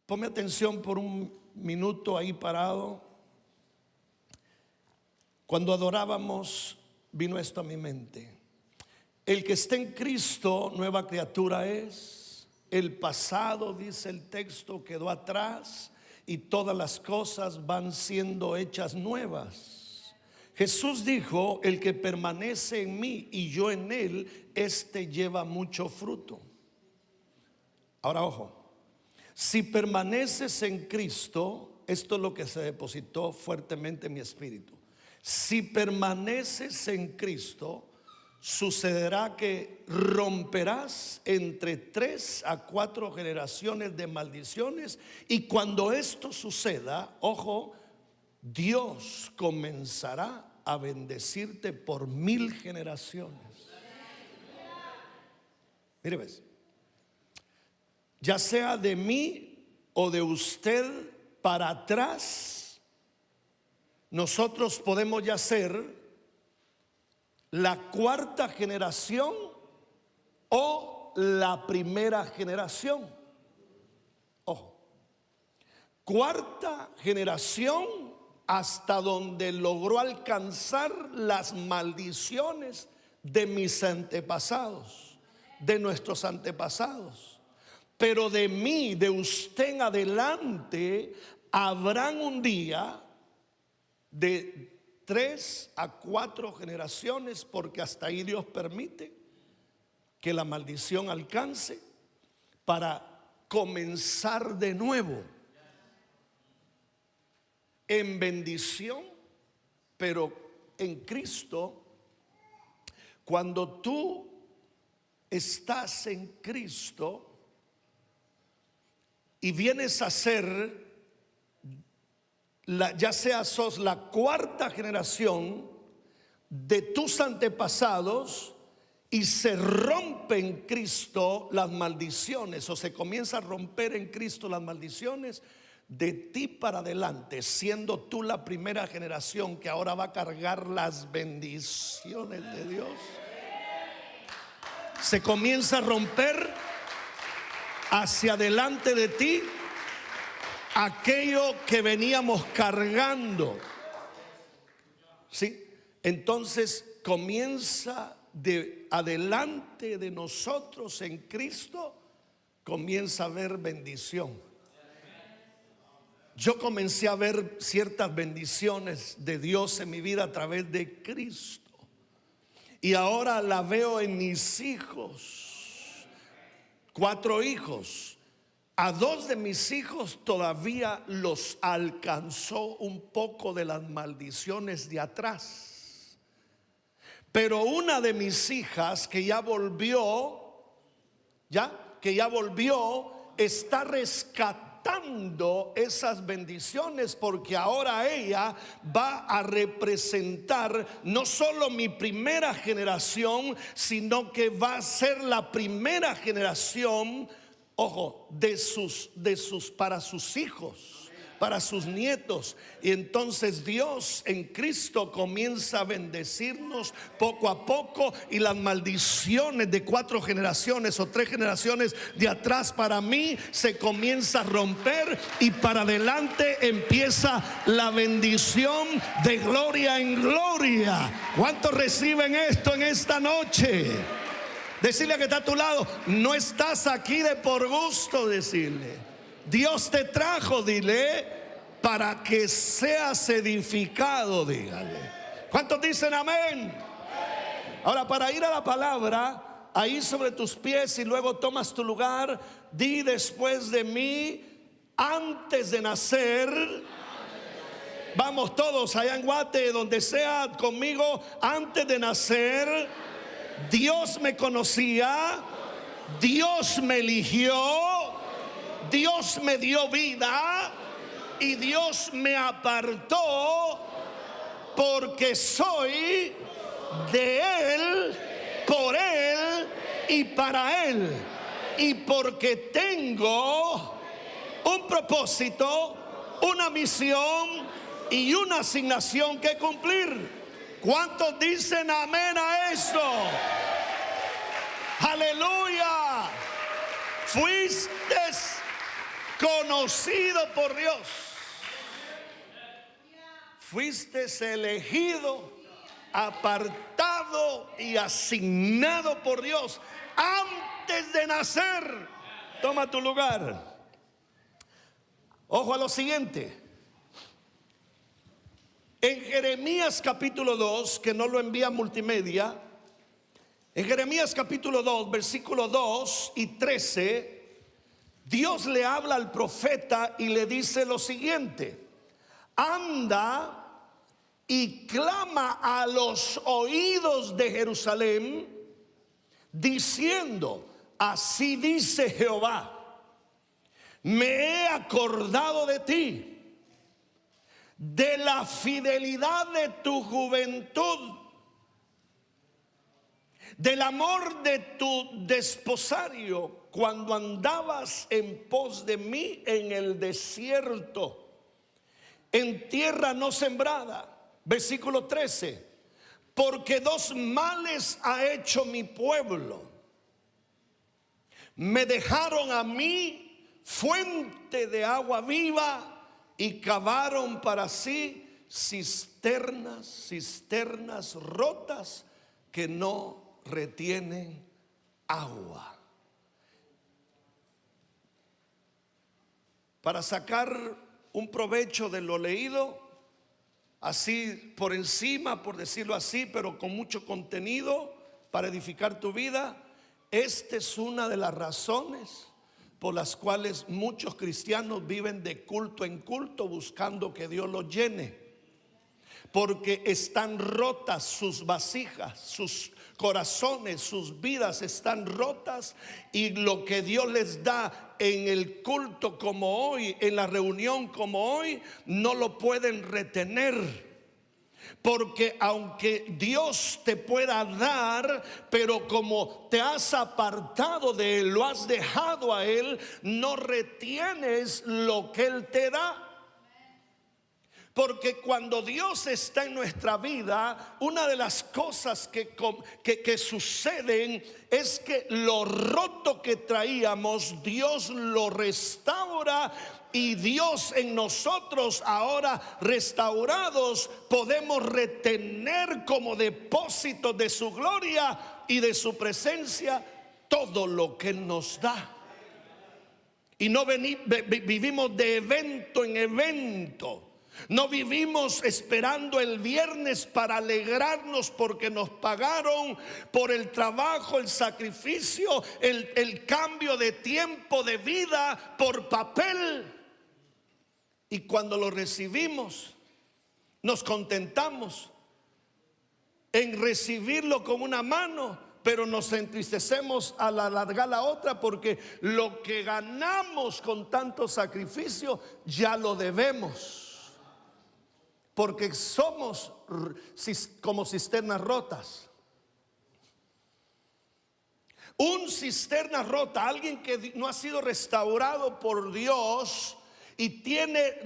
Ponme atención por un minuto ahí parado. Cuando adorábamos, vino esto a mi mente. El que está en Cristo, nueva criatura es. El pasado, dice el texto, quedó atrás y todas las cosas van siendo hechas nuevas. Jesús dijo: el que permanece en mí y yo en él, este lleva mucho fruto. Ahora ojo, si permaneces en Cristo, esto es lo que se depositó fuertemente en mi espíritu. Si permaneces en Cristo, sucederá que romperás entre 3 a 4 generaciones de maldiciones. Y cuando esto suceda, ojo, Dios comenzará a bendecirte por 1000 generaciones. Mire, ves, ya sea de mí o de usted para atrás, nosotros podemos ya ser la 4ª generación o la 1ª generación. Ojo, 4ª generación hasta donde logró alcanzar las maldiciones de mis antepasados, de nuestros antepasados. Pero de mí, de usted en adelante, habrán un día de 3 a 4 generaciones, porque hasta ahí Dios permite que la maldición alcance para comenzar de nuevo en bendición. Pero en Cristo, cuando tú estás en Cristo y vienes a ser ya sea sos la 4ª generación de tus antepasados y se rompe en Cristo las maldiciones, o se comienza a romper en Cristo las maldiciones de ti para adelante, siendo tú la 1ª generación que ahora va a cargar las bendiciones de Dios, se comienza a romper hacia adelante de ti aquello que veníamos cargando. ¿Sí? Entonces comienza de adelante de nosotros en Cristo, comienza a haber bendición. Yo comencé a ver ciertas bendiciones de Dios en mi vida a través de Cristo, y ahora la veo en mis hijos. 4 hijos. A 2 de mis hijos todavía los alcanzó un poco de las maldiciones de atrás. Pero una de mis hijas que ya volvió, está rescatando esas bendiciones, porque ahora ella va a representar no solo mi 1ª generación, sino que va a ser la 1ª generación, ojo, para sus hijos, para sus nietos. Y entonces Dios en Cristo comienza a bendecirnos poco a poco, y las maldiciones de 4 generaciones o 3 generaciones de atrás para mí se comienza a romper, y para adelante empieza la bendición de gloria en gloria. ¿Cuántos reciben esto en esta noche? Decirle que está a tu lado: no estás aquí de por gusto. Decirle: Dios te trajo, dile, para que seas edificado. Dígale. ¿Cuántos dicen amén? Ahora, para ir a la palabra, ahí sobre tus pies, y luego tomas tu lugar, di después de mí: antes de nacer. Vamos todos allá en Guate, donde sea, conmigo: antes de nacer, Dios me conocía, Dios me eligió, Dios me dio vida, y Dios me apartó, porque soy de Él, por Él y para Él, y porque tengo un propósito, una misión y una asignación que cumplir. ¿Cuántos dicen amén a esto? Aleluya. Fuiste conocido por Dios. Fuiste elegido, apartado y asignado por Dios antes de nacer. Toma tu lugar. Ojo a lo siguiente. En Jeremías capítulo 2, que no lo envía multimedia, en Jeremías capítulo 2, versículo 2 y 13, Dios le habla al profeta y le dice lo siguiente: anda y clama a los oídos de Jerusalén, diciendo, así dice Jehová, me he acordado de ti, de la fidelidad de tu juventud, del amor de tu desposario, cuando andabas en pos de mí en el desierto, en tierra no sembrada. Versículo 13: porque dos males ha hecho mi pueblo. Me dejaron a mí fuente de agua viva y cavaron para sí cisternas rotas que no retienen agua. Para sacar un provecho de lo leído, así por encima, por decirlo así, pero con mucho contenido para edificar tu vida, esta es una de las razones por las cuales muchos cristianos viven de culto en culto buscando que Dios los llene, porque están rotas sus vasijas, sus corazones, sus vidas están rotas, y lo que Dios les da en el culto como hoy, en la reunión como hoy, no lo pueden retener. Porque aunque Dios te pueda dar, pero como te has apartado de Él, lo has dejado a Él, no retienes lo que Él te da. Porque cuando Dios está en nuestra vida, una de las cosas que suceden es que lo roto que traíamos, Dios lo restaura. Y Dios en nosotros, ahora restaurados, podemos retener como depósito de su gloria y de su presencia todo lo que Él nos da. Y no vivimos de evento en evento. No vivimos esperando el viernes para alegrarnos porque nos pagaron por el trabajo, el sacrificio, el cambio de tiempo de vida por papel. Y cuando lo recibimos, nos contentamos en recibirlo con una mano, pero nos entristecemos al alargar la otra, porque lo que ganamos con tanto sacrificio ya lo debemos. Porque somos como cisternas rotas. Un cisterna rota, alguien que no ha sido restaurado por Dios y tiene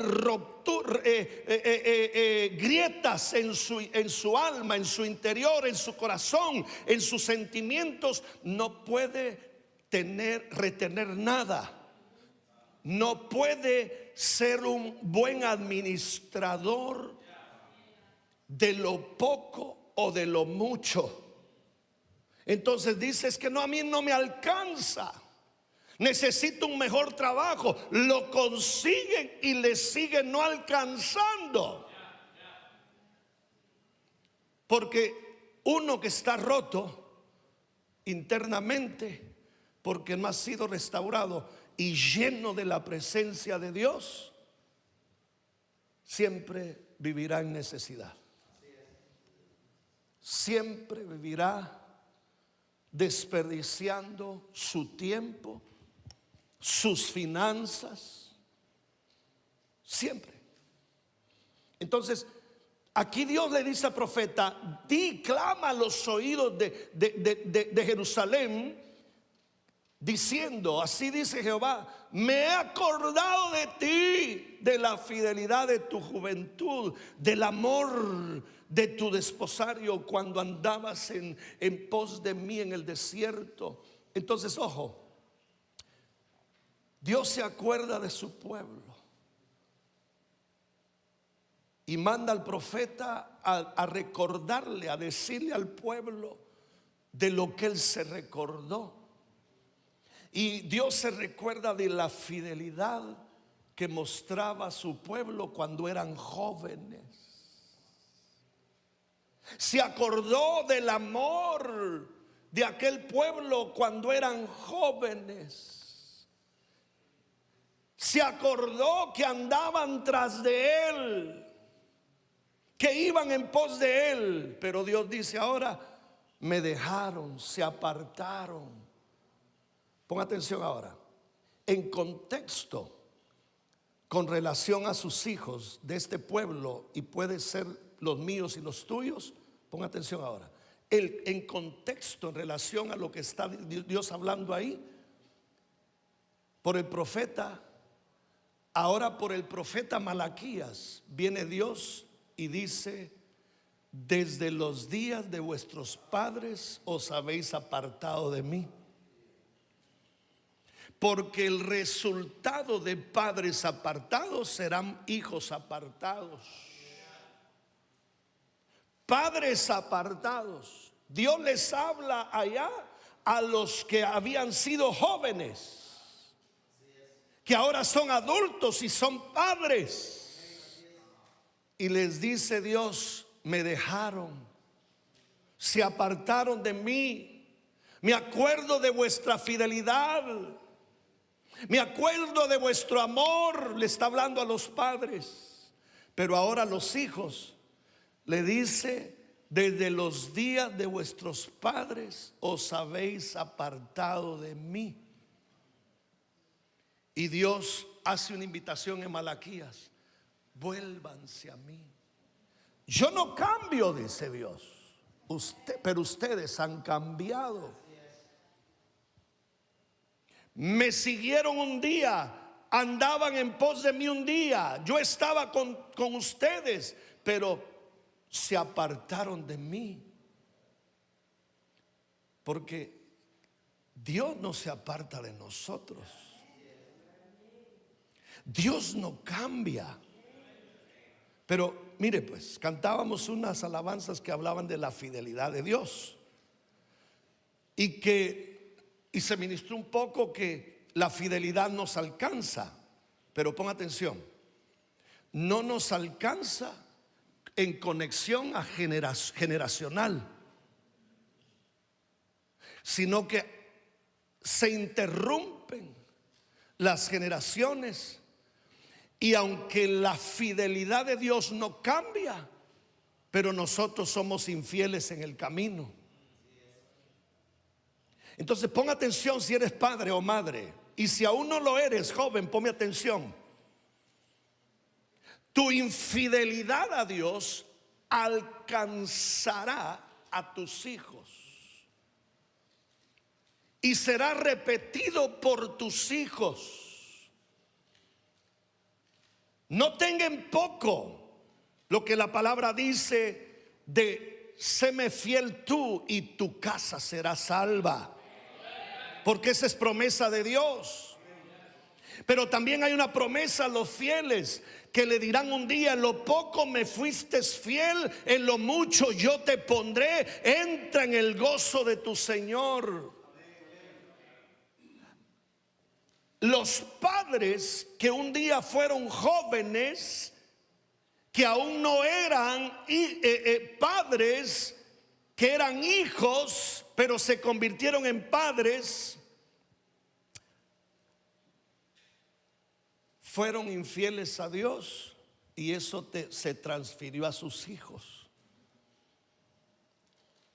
grietas en su alma, en su interior, en su corazón, en sus sentimientos, no puede retener nada. No puede ser un buen administrador de lo poco o de lo mucho. Entonces dices que no, a mí no me alcanza, necesito un mejor trabajo. Lo consiguen y le siguen no alcanzando, porque uno que está roto internamente, porque no ha sido restaurado y lleno de la presencia de Dios, siempre vivirá en necesidad. Siempre vivirá desperdiciando su tiempo, sus finanzas, siempre. Entonces, aquí Dios le dice al profeta: clama a los oídos de Jerusalén, diciendo, así dice Jehová, me he acordado de ti, de la fidelidad de tu juventud, del amor de tu desposario, cuando andabas en pos de mí en el desierto. Entonces, ojo, Dios se acuerda de su pueblo y manda al profeta a recordarle, a decirle al pueblo de lo que él se recordó. Y Dios se recuerda de la fidelidad que mostraba su pueblo cuando eran jóvenes. Se acordó del amor de aquel pueblo cuando eran jóvenes. Se acordó que andaban tras de él, que iban en pos de él. Pero Dios dice: ahora me dejaron, se apartaron. Ponga atención ahora. En contexto, con relación a sus hijos de este pueblo, y puede ser los míos y los tuyos, ponga atención ahora. En contexto, en relación a lo que está Dios hablando ahí, por el profeta, ahora por el profeta Malaquías, viene Dios y dice: desde los días de vuestros padres os habéis apartado de mí. Porque el resultado de padres apartados serán hijos apartados. Padres apartados. Dios les habla allá a los que habían sido jóvenes, que ahora son adultos y son padres. Y les dice Dios: me dejaron, se apartaron de mí. Me acuerdo de vuestra fidelidad, me acuerdo de vuestro amor. Le está hablando a los padres. Pero ahora a los hijos le dice: desde los días de vuestros padres os habéis apartado de mí. Y Dios hace una invitación en Malaquías: vuélvanse a mí. Yo no cambio, dice Dios, pero ustedes han cambiado. Me siguieron un día, andaban en pos de mí un día, yo estaba con ustedes, pero se apartaron de mí. Porque Dios no se aparta de nosotros. Dios no cambia. Pero mire, pues cantábamos unas alabanzas que hablaban de la fidelidad de Dios, y se ministró un poco que la fidelidad nos alcanza. Pero ponga atención, no nos alcanza en conexión a generacional, sino que se interrumpen las generaciones. Y aunque la fidelidad de Dios no cambia, pero nosotros somos infieles en el camino. Entonces ponga atención si eres padre o madre. Y si aún no lo eres, joven, ponme atención. Tu infidelidad a Dios alcanzará a tus hijos y será repetido por tus hijos. No tengan poco lo que la palabra dice de: séme fiel tú y tu casa será salva. Porque esa es promesa de Dios. Pero también hay una promesa a los fieles, que le dirán un día: en lo poco me fuiste fiel, en lo mucho yo te pondré. Entra en el gozo de tu Señor. Los padres que un día fueron jóvenes, que aún no eran padres, que eran hijos, pero se convirtieron en padres, fueron infieles a Dios, y eso se transfirió a sus hijos.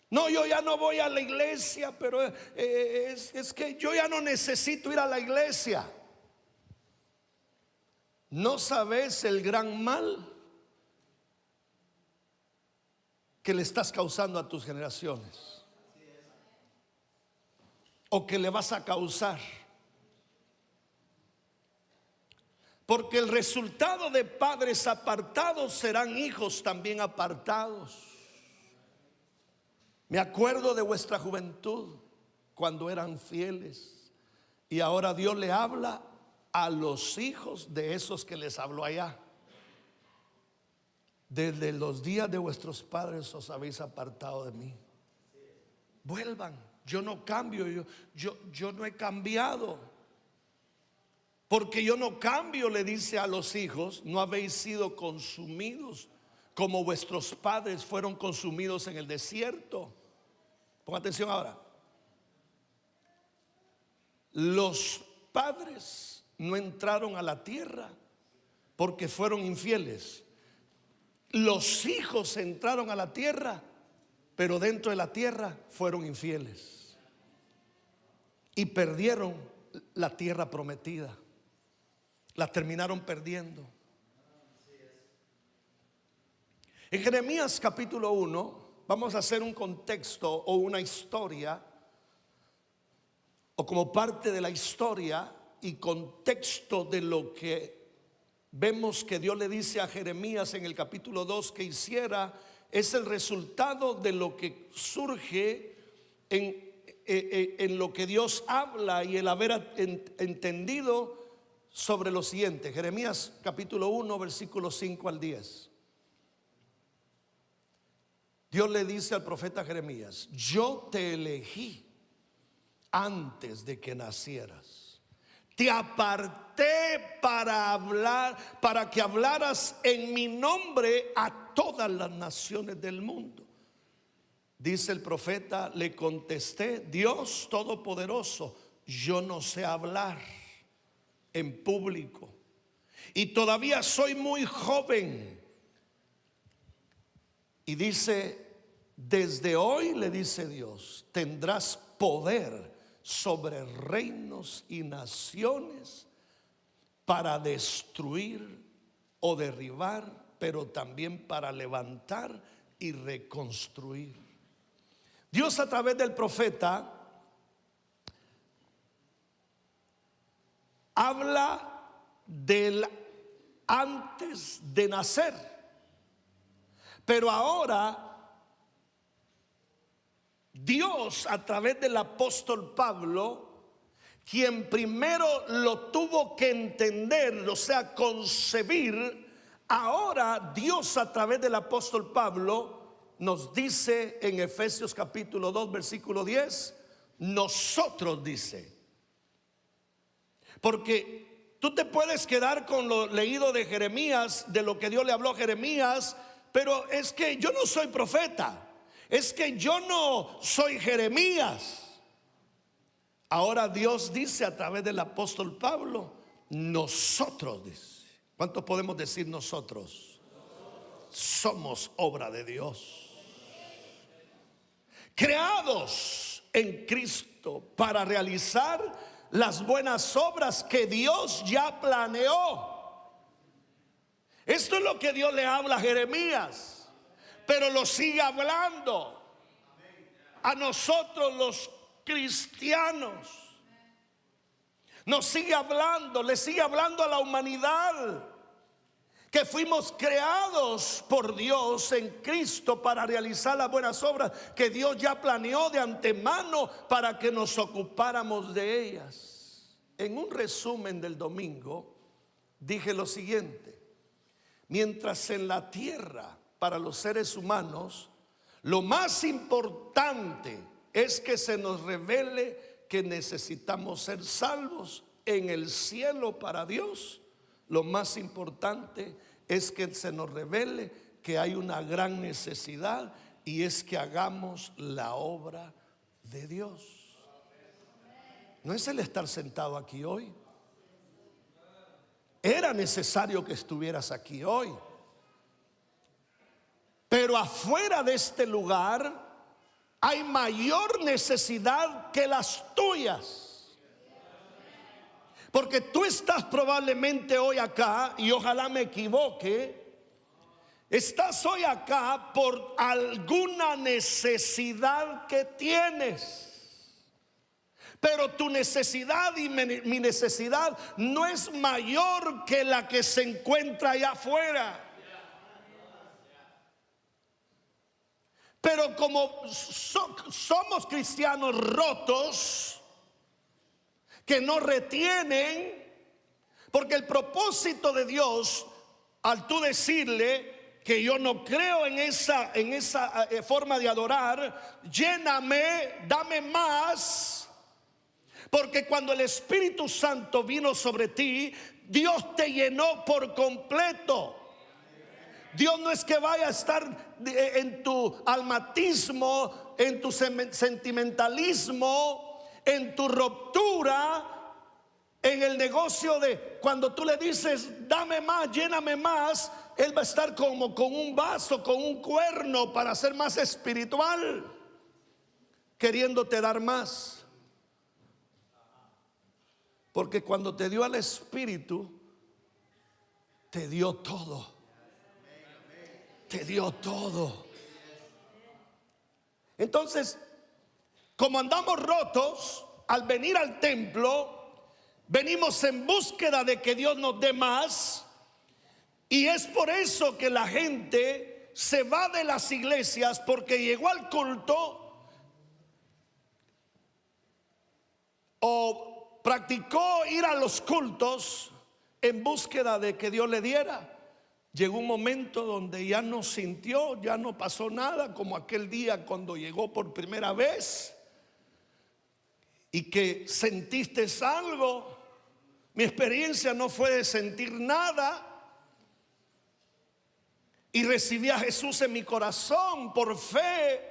No, yo ya no voy a la iglesia, pero es que yo ya no necesito ir a la iglesia. ¿No sabes el gran mal que le estás causando a tus generaciones? O que le vas a causar. Porque el resultado de padres apartados serán hijos también apartados. Me acuerdo de vuestra juventud cuando eran fieles, y ahora Dios le habla a los hijos de esos que les habló allá: desde los días de vuestros padres os habéis apartado de mí. Vuelvan, yo no cambio, yo no he cambiado. Porque yo no cambio, le dice a los hijos, no habéis sido consumidos como vuestros padres fueron consumidos en el desierto. Ponga atención ahora. Los padres no entraron a la tierra porque fueron infieles. Los hijos entraron a la tierra, pero dentro de la tierra fueron infieles y perdieron la tierra prometida. La terminaron perdiendo. En Jeremías capítulo 1 vamos a hacer un contexto o una historia, o como parte de la historia y contexto de lo que vemos que Dios le dice a Jeremías en el capítulo 2 que hiciera. Es el resultado de lo que surge en lo que Dios habla y el haber entendido sobre lo siguiente. Jeremías capítulo 1 versículos 5 al 10. Dios le dice al profeta Jeremías: yo te elegí antes de que nacieras, te aparté para hablar, para que hablaras en mi nombre a todas las naciones del mundo. Dice el profeta: le contesté, Dios Todopoderoso, yo no sé hablar en público y todavía soy muy joven. Y dice: desde hoy, le dice Dios, tendrás poder sobre reinos y naciones para destruir o derribar, pero también para levantar y reconstruir. Dios, a través del profeta, habla del antes de nacer, pero ahora Dios, a través del apóstol Pablo, quien primero lo tuvo que entender, o sea, concebir, ahora Dios, a través del apóstol Pablo, nos dice en Efesios capítulo 2 versículo 10, nosotros, dice. Porque tú te puedes quedar con lo leído de Jeremías, de lo que Dios le habló a Jeremías, pero es que yo no soy profeta, es que yo no soy Jeremías. Ahora Dios dice a través del apóstol Pablo, nosotros, dice. ¿Cuántos podemos decir nosotros? Somos obra de Dios, creados en Cristo para realizar las buenas obras que Dios ya planeó. Esto es lo que Dios le habla a Jeremías, pero lo sigue hablando a nosotros los cristianos. Nos sigue hablando, le sigue hablando a la humanidad, que fuimos creados por Dios en Cristo para realizar las buenas obras que Dios ya planeó de antemano para que nos ocupáramos de ellas. En un resumen del domingo dije lo siguiente: mientras en la tierra, para los seres humanos, lo más importante es que se nos revele que necesitamos ser salvos, en el cielo para Dios lo más importante es que se nos revele que hay una gran necesidad, y es que hagamos la obra de Dios. No es el estar sentado aquí hoy. Era necesario que estuvieras aquí hoy, pero afuera de este lugar hay mayor necesidad que las tuyas. Porque tú estás probablemente hoy acá, y ojalá me equivoque, estás hoy acá por alguna necesidad que tienes. Pero tu necesidad y mi necesidad no es mayor que la que se encuentra allá afuera. Pero como somos cristianos rotos, que no retienen, Porque el propósito de Dios, al tú decirle que yo no creo en esa forma de adorar, lléname, dame más. Porque cuando el Espíritu Santo vino sobre ti, Dios te llenó por completo. Dios no es que vaya a estar en tu almatismo, en tu sentimentalismo, en tu ruptura, en el negocio de cuando tú le dices dame más, lléname más. Él va a estar como con un vaso, con un cuerno para ser más espiritual, queriéndote dar más. Porque cuando te dio al Espíritu, te dio todo. Te dio todo. Entonces, como andamos rotos, al venir al templo, venimos en búsqueda de que Dios nos dé más. Y es por eso que la gente se va de las iglesias, porque llegó al culto o practicó ir a los cultos en búsqueda de que Dios le diera. Llegó un momento donde ya no sintió, ya no pasó nada, como aquel día cuando llegó por primera vez y que sentiste algo. Mi experiencia no fue de sentir nada, y recibí a Jesús en mi corazón por fe,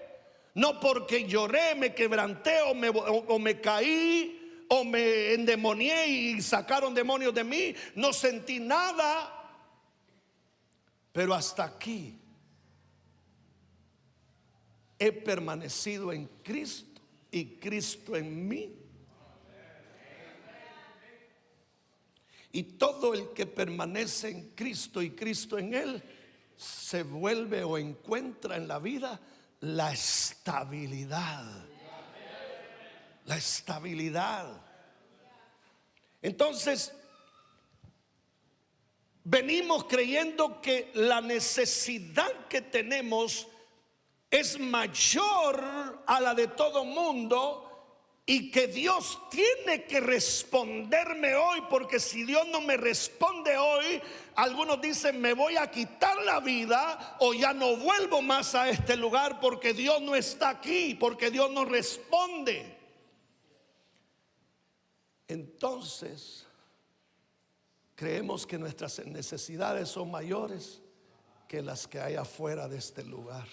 no porque lloré, me quebranté o me caí o me endemonié y sacaron demonios de mí. No sentí nada. Pero hasta aquí he permanecido en Cristo y Cristo en mí. Y todo el que permanece en Cristo y Cristo en él, se vuelve o encuentra en la vida la estabilidad. La estabilidad. Entonces, venimos creyendo que la necesidad que tenemos es mayor a la de todo mundo y que Dios tiene que responderme hoy, porque si Dios no me responde hoy, algunos dicen me voy a quitar la vida o ya no vuelvo más a este lugar porque Dios no está aquí, porque Dios no responde. Entonces creemos que nuestras necesidades son mayores que las que hay afuera de este lugar.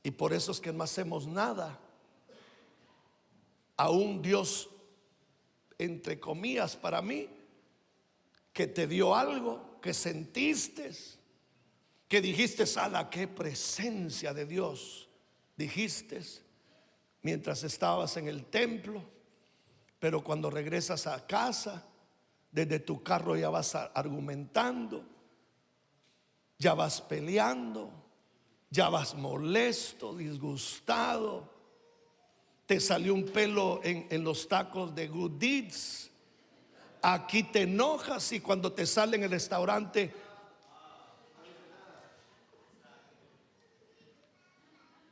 Y por eso es que no hacemos nada. Aún Dios, entre comillas, para mí, que te dio algo, que sentiste, que dijiste, ala, qué presencia de Dios, dijiste mientras estabas en el templo. Pero cuando regresas a casa, desde tu carro ya vas argumentando, ya vas peleando, ya vas molesto, disgustado. Te salió un pelo en los tacos de Good Deeds. Aquí te enojas y cuando te sale en el restaurante,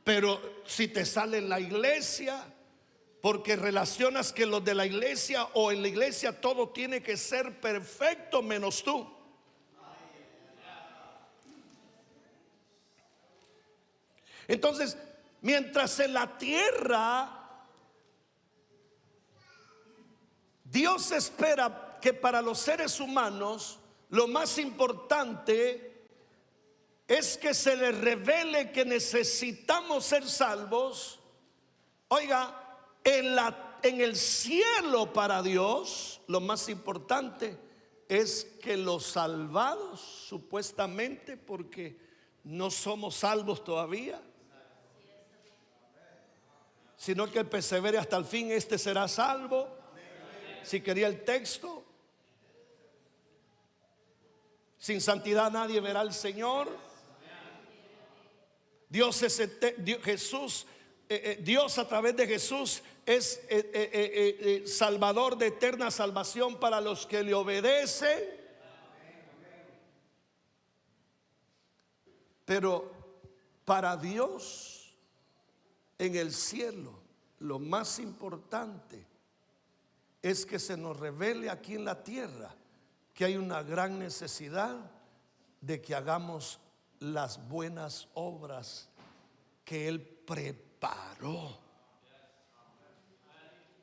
pero si te sale en la iglesia, porque relacionas que los de la iglesia o en la iglesia todo tiene que ser perfecto menos tú. Entonces, mientras en la tierra Dios espera que para los seres humanos lo más importante es que se les revele que necesitamos ser salvos. Oiga, en el cielo para Dios lo más importante es que los salvados, supuestamente, porque no somos salvos todavía, sino que el persevere hasta el fin, este será salvo. Si quería el texto, sin santidad nadie verá al Señor. Dios es Jesús, Dios a través de Jesús es salvador de eterna salvación para los que le obedecen. Pero para Dios en el cielo lo más importante es que se nos revele aquí en la tierra que hay una gran necesidad de que hagamos las buenas obras que Él preparó.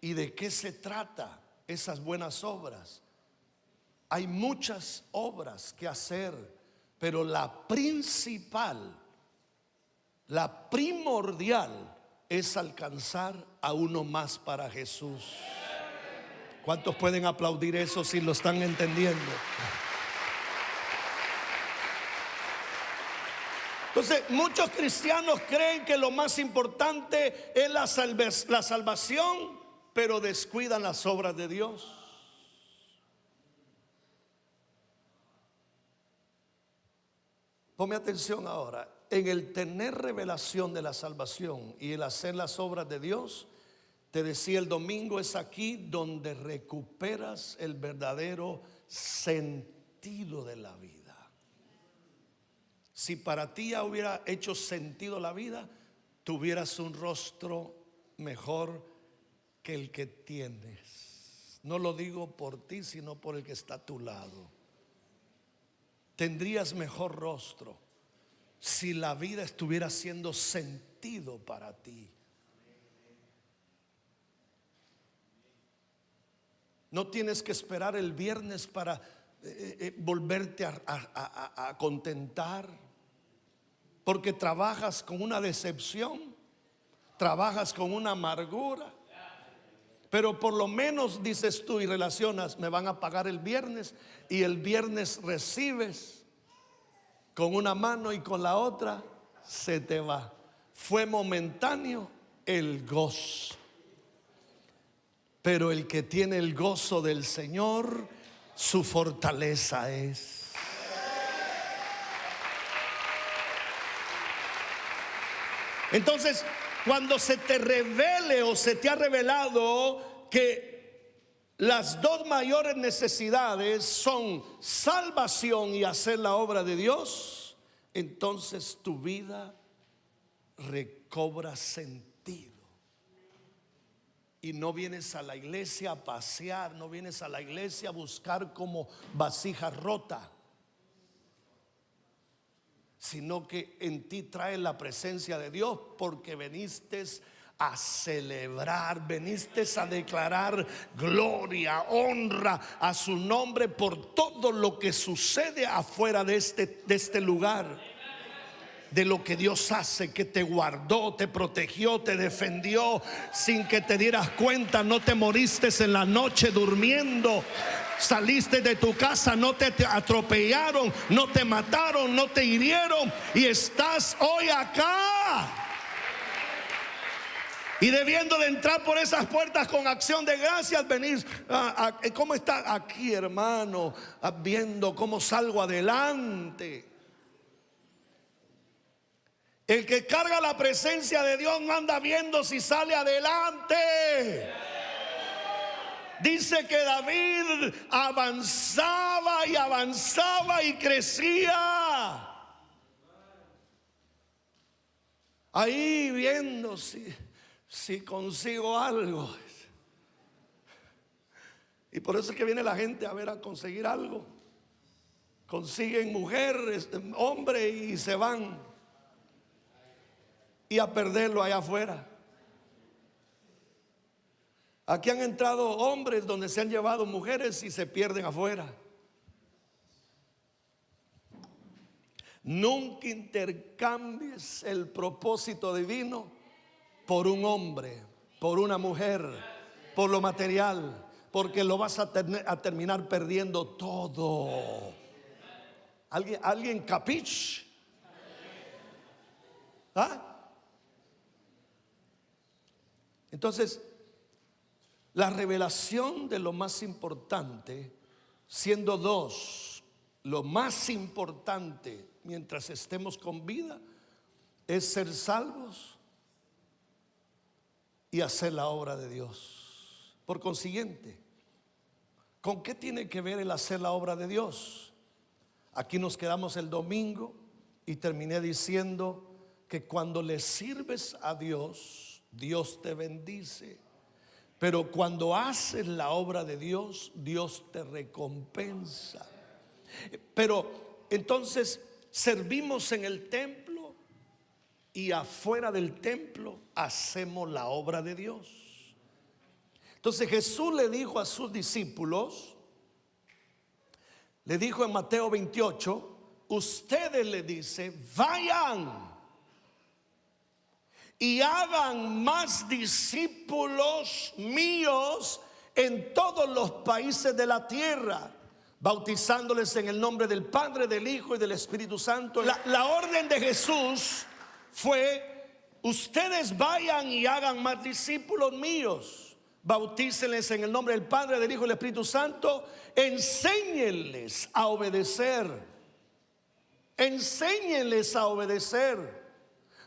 ¿Y de qué se trata esas buenas obras? Hay muchas obras que hacer, pero la principal, la primordial es alcanzar a uno más para Jesús. ¿Cuántos pueden aplaudir eso si lo están entendiendo? Entonces, muchos cristianos creen que lo más importante es la salvación, pero descuidan las obras de Dios. Ponme atención ahora. En el tener revelación de la salvación y el hacer las obras de Dios, te decía el domingo, es aquí donde recuperas el verdadero sentido de la vida. Si para ti ya hubiera hecho sentido la vida, tuvieras un rostro mejor que el que tienes. No lo digo por ti, sino por el que está a tu lado. Tendrías mejor rostro si la vida estuviera haciendo sentido para ti. No tienes que esperar el viernes para volverte a contentar, porque trabajas con una decepción, trabajas con una amargura. Pero por lo menos dices tú y relacionas, me van a pagar el viernes, y el viernes recibes con una mano y con la otra se te va. Fue momentáneo el gozo. Pero el que tiene el gozo del Señor, su fortaleza es. Entonces, cuando se te revele o se te ha revelado que las dos mayores necesidades son salvación y hacer la obra de Dios, entonces tu vida recobra sentido. Y no vienes a la iglesia a pasear, no vienes a la iglesia a buscar como vasija rota, sino que en ti trae la presencia de Dios, porque veniste a celebrar, veniste a declarar gloria, honra a su nombre por todo lo que sucede afuera de este lugar. De lo que Dios hace, que te guardó, te protegió, te defendió sin que te dieras cuenta. No te moriste en la noche durmiendo. Saliste de tu casa, no te atropellaron, no te mataron, no te hirieron, y estás hoy acá. Y debiendo de entrar por esas puertas con acción de gracias, venís ¿cómo está aquí, hermano? Viendo cómo salgo adelante. El que carga la presencia de Dios no anda viendo si sale adelante. Dice que David avanzaba y avanzaba y crecía. Ahí viendo si consigo algo. Y por eso es que viene la gente a ver, a conseguir algo. Consiguen mujeres, hombre, y se van. Y a perderlo allá afuera. Aquí han entrado hombres donde se han llevado mujeres y se pierden afuera. Nunca intercambies el propósito divino por un hombre, por una mujer, por lo material, porque lo vas a terminar perdiendo todo. ¿Alguien capich? ¿Ah? Entonces, la revelación de lo más importante, siendo dos, lo más importante mientras estemos con vida, es ser salvos y hacer la obra de Dios. Por consiguiente, ¿con qué tiene que ver el hacer la obra de Dios? Aquí nos quedamos el domingo y terminé diciendo que cuando le sirves a Dios, Dios te bendice. Pero cuando haces la obra de Dios, Dios te recompensa. Pero entonces servimos en el templo y afuera del templo hacemos la obra de Dios. Entonces Jesús le dijo a sus discípulos, le dijo en Mateo 28, ustedes, le dice, vayan y hagan más discípulos míos en todos los países de la tierra, bautizándoles en el nombre del Padre, del Hijo y del Espíritu Santo. La orden de Jesús fue: ustedes vayan y hagan más discípulos míos, bautícenles en el nombre del Padre, del Hijo y del Espíritu Santo, enséñenles a obedecer, enséñenles a obedecer.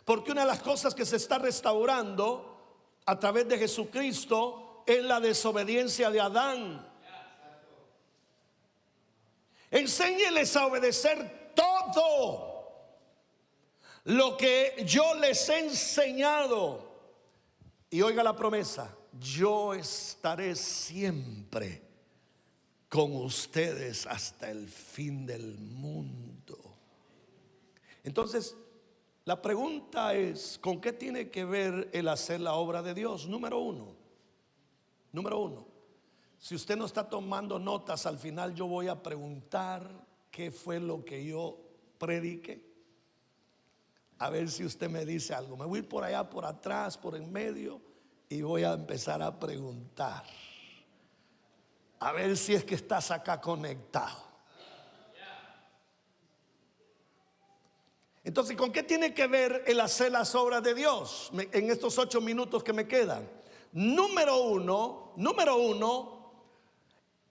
Porque una de las cosas que se está restaurando a través de Jesucristo es la desobediencia de Adán. Enséñeles a obedecer todo lo que yo les he enseñado. Y oiga la promesa: yo estaré siempre con ustedes hasta el fin del mundo. Entonces, la pregunta es, ¿con qué tiene que ver el hacer la obra de Dios? Número uno, si usted no está tomando notas, al final yo voy a preguntar qué fue lo que yo prediqué. A ver si usted me dice algo. Me voy a ir por allá, por atrás, por en medio, y voy a empezar a preguntar. A ver si es que estás acá conectado. Entonces, ¿con qué tiene que ver el hacer las obras de Dios en estos 8 minutos que me quedan? Número uno,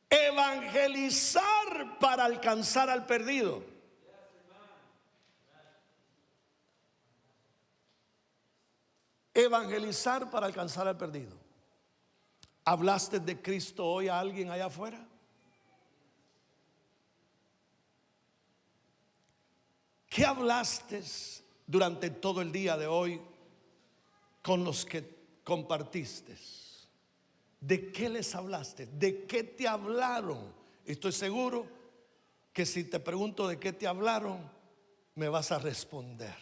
evangelizar para alcanzar al perdido. Evangelizar para alcanzar al perdido. ¿Hablaste de Cristo hoy a alguien allá afuera? ¿Qué hablaste durante todo el día de hoy con los que compartiste? ¿De qué les hablaste? ¿De qué te hablaron? Estoy seguro que si te pregunto de qué te hablaron, me vas a responder.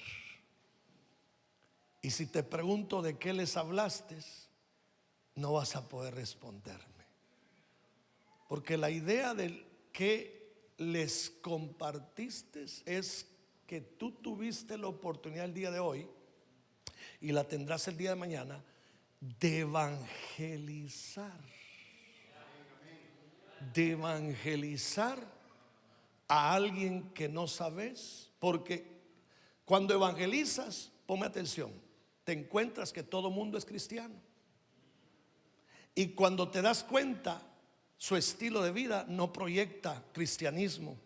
Y si te pregunto de qué les hablaste, no vas a poder responderme. Porque la idea de que les compartiste es que tú tuviste la oportunidad el día de hoy, y la tendrás el día de mañana, de evangelizar. De evangelizar a alguien que no sabes. Porque cuando evangelizas, ponme atención, te encuentras que todo mundo es cristiano. Y cuando te das cuenta, su estilo de vida no proyecta cristianismo.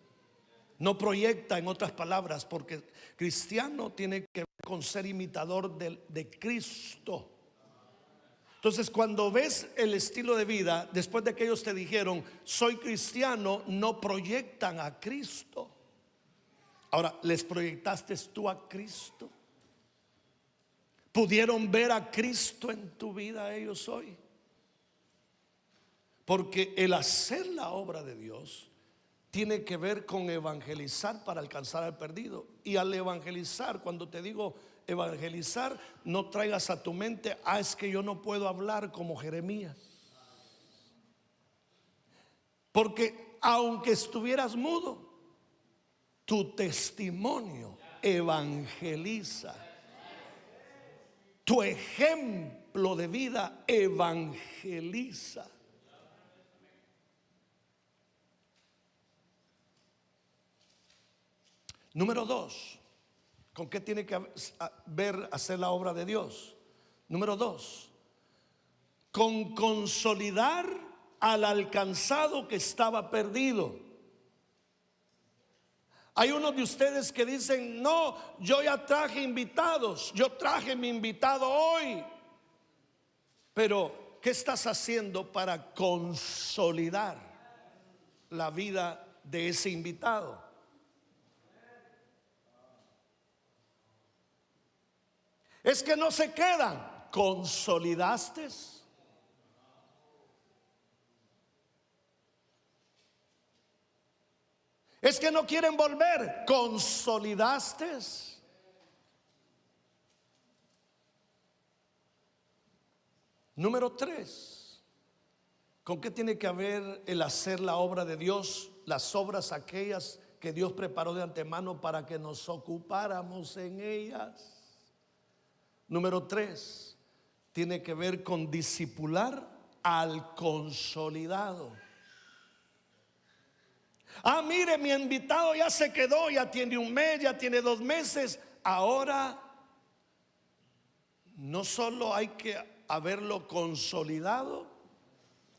No proyecta, en otras palabras, porque cristiano tiene que ver con ser imitador de Cristo. Entonces, cuando ves el estilo de vida, después de que ellos te dijeron soy cristiano, no proyectan a Cristo. Ahora, ¿les proyectaste tú a Cristo? ¿Pudieron ver a Cristo en tu vida ellos hoy? Porque el hacer la obra de Dios tiene que ver con evangelizar para alcanzar al perdido. Y al evangelizar, cuando te digo evangelizar, no traigas a tu mente: es que yo no puedo hablar como Jeremías. Porque aunque estuvieras mudo, tu testimonio evangeliza. Tu ejemplo de vida evangeliza. Número 2, ¿con qué tiene que ver hacer la obra de Dios? Número 2, con consolidar al alcanzado que estaba perdido. Hay unos de ustedes que dicen: no, yo ya traje invitados, yo traje mi invitado hoy. Pero ¿qué estás haciendo para consolidar la vida de ese invitado? Es que no se quedan. ¿Consolidaste? Es que no quieren volver. ¿Consolidaste? Número 3. ¿Con qué tiene que ver el hacer la obra de Dios? Las obras aquellas que Dios preparó de antemano para que nos ocupáramos en ellas. Número 3. Tiene que ver con discipular al consolidado. Mire, mi invitado ya se quedó, ya tiene un mes, ya tiene 2 meses. Ahora no solo hay que haberlo consolidado,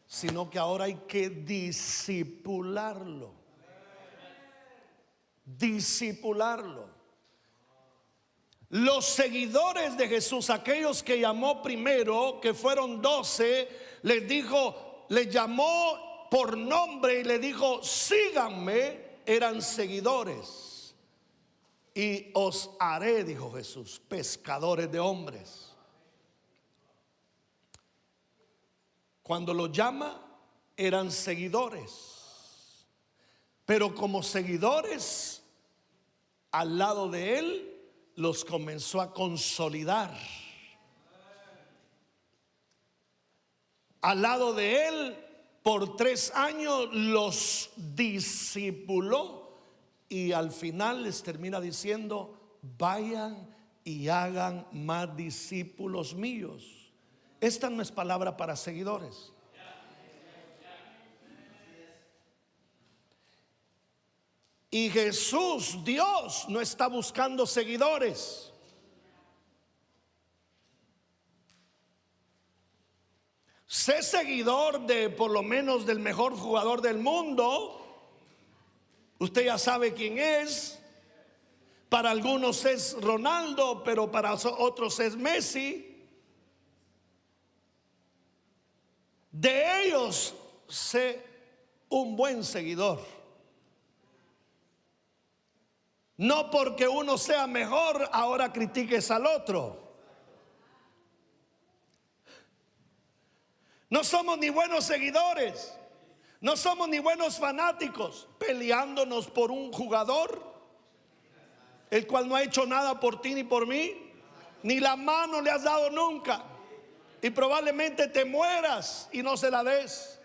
sino que ahora hay que discipularlo. Discipularlo. Los seguidores de Jesús, aquellos que llamó primero, que fueron 12, les dijo, les llamó por nombre y le dijo, síganme. Eran seguidores. Y os haré, dijo Jesús, pescadores de hombres. Cuando los llama, eran seguidores. Pero como seguidores, al lado de él, los comenzó a consolidar. Al lado de él, por 3 años los discipuló. Y al final les termina diciendo, vayan y hagan más discípulos míos. Esta no es palabra para seguidores. Y Jesús, Dios, no está buscando seguidores. Sé seguidor de por lo menos del mejor jugador del mundo. Usted ya sabe quién es. Para algunos es Ronaldo, pero para otros es Messi. De ellos sé un buen seguidor. No porque uno sea mejor, ahora critiques al otro. No somos ni buenos seguidores, no somos ni buenos fanáticos, peleándonos por un jugador, el cual no ha hecho nada por ti ni por mí, ni la mano le has dado nunca, y probablemente te mueras y no se la des.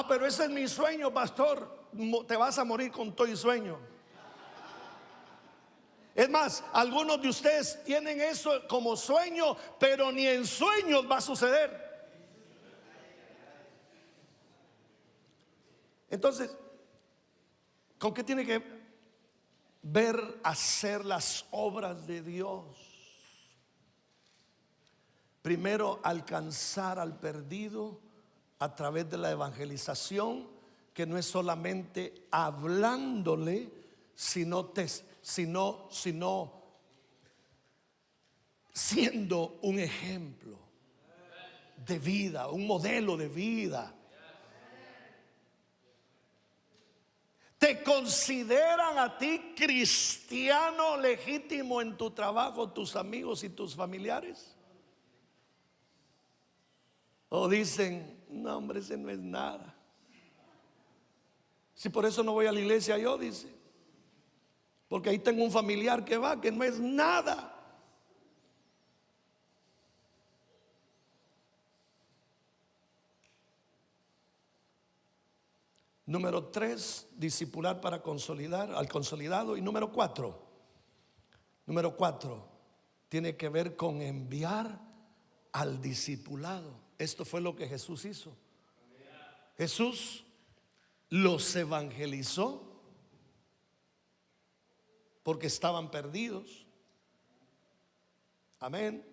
Pero ese es mi sueño, pastor. Te vas a morir con todo y sueño. Es más, algunos de ustedes tienen eso como sueño, pero ni en sueños va a suceder. Entonces, ¿con qué tiene que ver hacer las obras de Dios? Primero, alcanzar al perdido a través de la evangelización, que no es solamente hablándole, sino siendo un ejemplo de vida, un modelo de vida. ¿Te consideran a ti cristiano legítimo en tu trabajo, tus amigos y tus familiares? ¿O dicen, no, hombre, ese no es nada? Si por eso no voy a la iglesia yo, dice, porque ahí tengo un familiar que va, que no es nada. Número 3, discipular para consolidar al consolidado. Y número 4, tiene que ver con enviar al discipulado. Esto fue lo que Jesús hizo. Jesús los evangelizó porque estaban perdidos. Amén.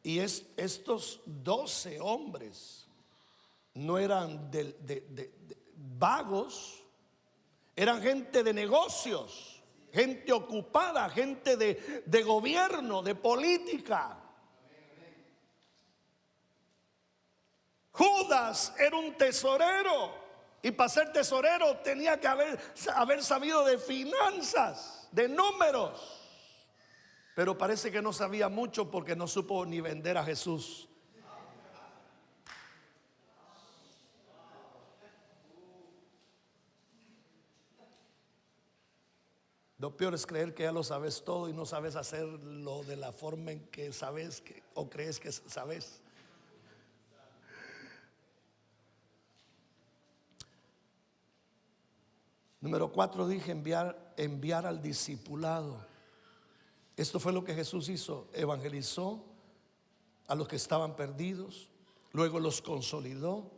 Y estos 12 hombres no eran de vagos, eran gente de negocios, gente ocupada, gente de gobierno, de política. Judas era un tesorero, y para ser tesorero tenía que haber sabido de finanzas, de números. Pero parece que no sabía mucho porque no supo ni vender a Jesús. Lo peor es creer que ya lo sabes todo y no sabes hacerlo de la forma en que sabes o crees que sabes. Número 4 dije enviar al discipulado. Esto fue lo que Jesús hizo. Evangelizó a los que estaban perdidos, luego los consolidó,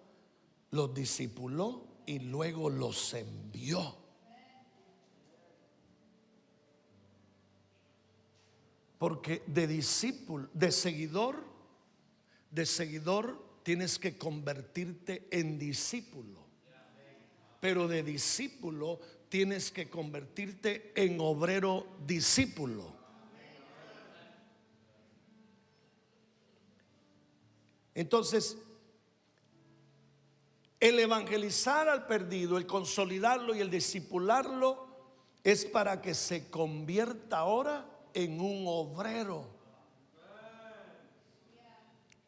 los discipuló y luego los envió. Porque de discípulo, de seguidor tienes que convertirte en discípulo. Pero de discípulo tienes que convertirte en obrero discípulo. Entonces, el evangelizar al perdido, el consolidarlo y el discipularlo es para que se convierta ahora en un obrero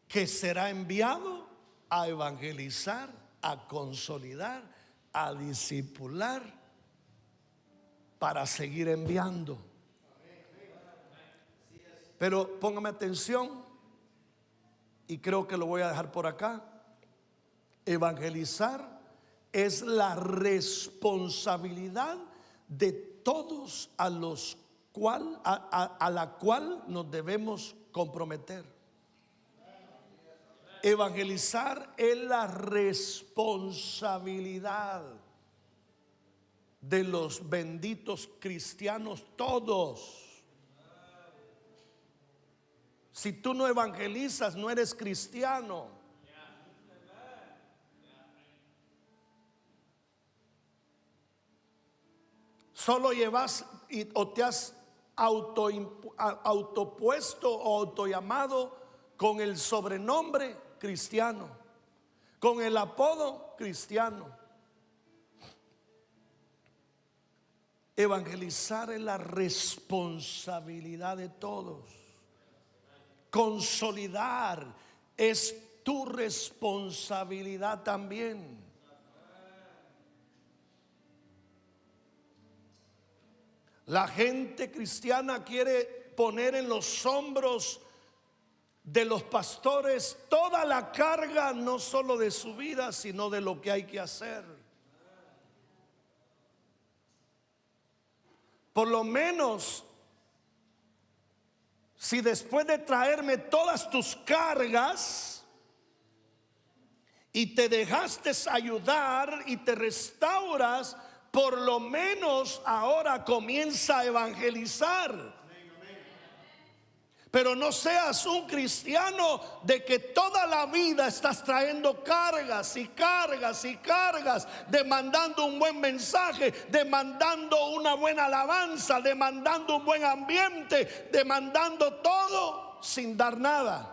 que será enviado a evangelizar, a consolidar, a discipular, para seguir enviando. Pero póngame atención, y creo que lo voy a dejar por acá. Evangelizar es la responsabilidad de todos a la cual nos debemos comprometer. Evangelizar es la responsabilidad de los benditos cristianos todos. Si tú no evangelizas, no eres cristiano. Solo llevas o te has autopuesto o autollamado con el sobrenombre cristiano, con el apodo cristiano. Evangelizar es la responsabilidad de todos. Consolidar es tu responsabilidad también. La gente cristiana quiere poner en los hombros de los pastores toda la carga, no solo de su vida, sino de lo que hay que hacer. Por lo menos, si después de traerme todas tus cargas y te dejaste ayudar y te restauras, por lo menos ahora comienza a evangelizar. Pero no seas un cristiano de que toda la vida estás trayendo cargas y cargas y cargas, demandando un buen mensaje, demandando una buena alabanza, demandando un buen ambiente, demandando todo sin dar nada.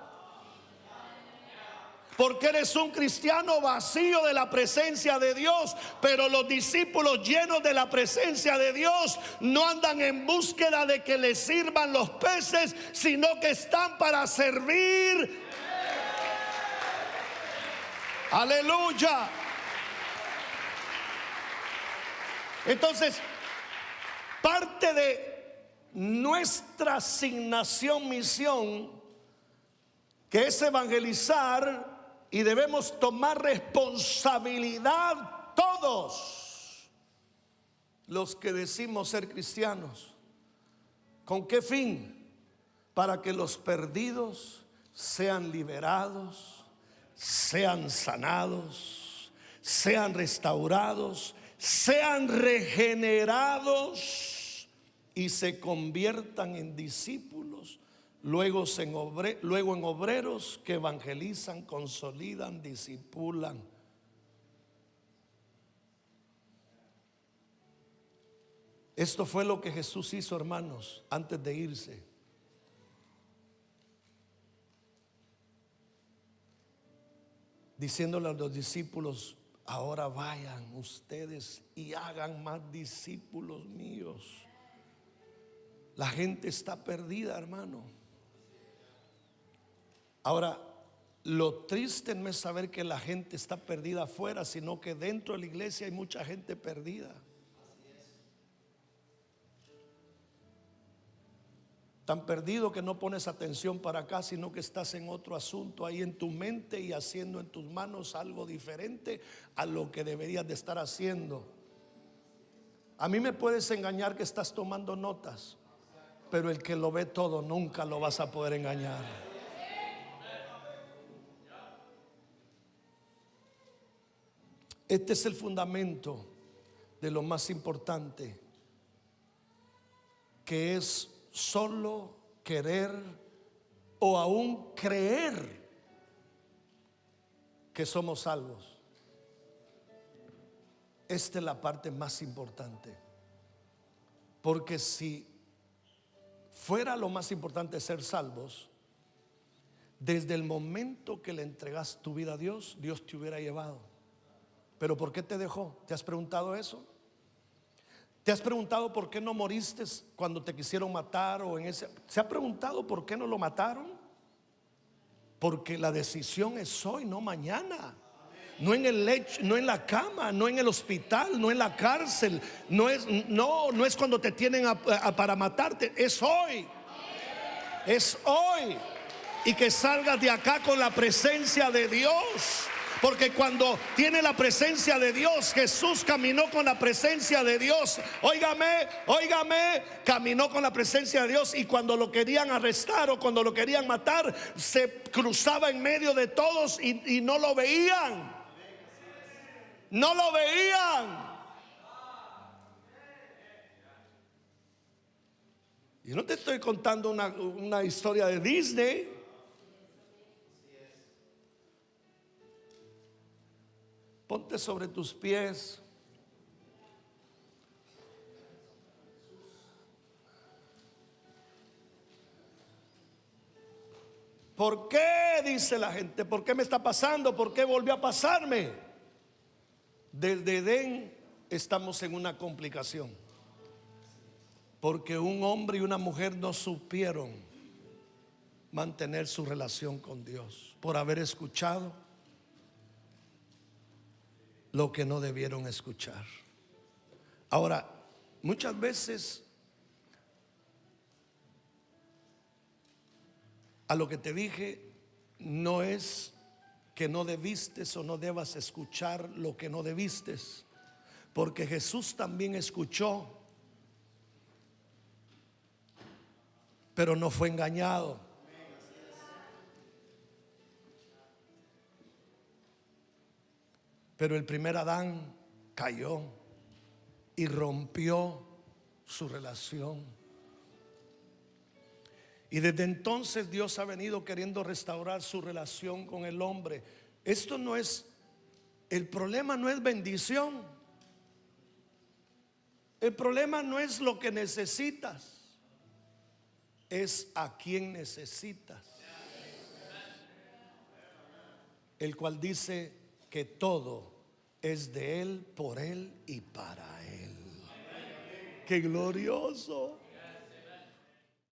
Porque eres un cristiano vacío de la presencia de Dios. Pero los discípulos llenos de la presencia de Dios no andan en búsqueda de que les sirvan los peces, sino que están para servir. Aleluya. Entonces, parte de nuestra asignación, misión, que es evangelizar. Y debemos tomar responsabilidad todos los que decimos ser cristianos. ¿Con qué fin? Para que los perdidos sean liberados, sean sanados, sean restaurados, sean regenerados y se conviertan en discípulos. Luego en obreros que evangelizan, consolidan, discipulan. Esto fue lo que Jesús hizo, hermanos, antes de irse. Diciéndole a los discípulos: ahora vayan ustedes y hagan más discípulos míos. La gente está perdida, hermano. Ahora, lo triste no es saber que la gente está perdida afuera, sino que dentro de la iglesia hay mucha gente perdida. Tan perdido que no pones atención para acá, sino que estás en otro asunto ahí en tu mente y haciendo en tus manos algo diferente a lo que deberías de estar haciendo. A mí me puedes engañar que estás tomando notas, pero el que lo ve todo nunca lo vas a poder engañar. Este es el fundamento de lo más importante, que es solo querer o aún creer que somos salvos. Esta es la parte más importante, porque si fuera lo más importante ser salvos, desde el momento que le entregas tu vida a Dios, Dios te hubiera llevado. Pero ¿por qué te dejó? ¿Te has preguntado eso? ¿Te has preguntado por qué no moriste cuando te quisieron matar o en ese? ¿Se ha preguntado por qué no lo mataron? Porque la decisión es hoy, no mañana. No en el lecho, no en la cama, no en el hospital, no en la cárcel. No es cuando te tienen para matarte. Es hoy. Es hoy. Y que salgas de acá con la presencia de Dios. Porque cuando tiene la presencia de Dios, Jesús caminó con la presencia de Dios. Óigame, caminó con la presencia de Dios. Y cuando lo querían arrestar o cuando lo querían matar, se cruzaba en medio de todos y no lo veían. No lo veían. Yo no te estoy contando una historia de Disney. Ponte sobre tus pies. ¿Por qué? Dice la gente. ¿Por qué me está pasando? ¿Por qué volvió a pasarme? Desde Edén estamos en una complicación, porque un hombre y una mujer no supieron mantener su relación con Dios por haber escuchado lo que no debieron escuchar. Ahora, muchas veces a lo que te dije no es que no debiste o no debas escuchar lo que no debiste, porque Jesús también escuchó, pero no fue engañado. Pero el primer Adán cayó y rompió su relación. Y desde entonces Dios ha venido queriendo restaurar su relación con el hombre. Esto no es, el problema no es bendición. El problema no es lo que necesitas, es a quien necesitas. El cual dice que todo es de Él, por Él y para Él. ¡Qué glorioso!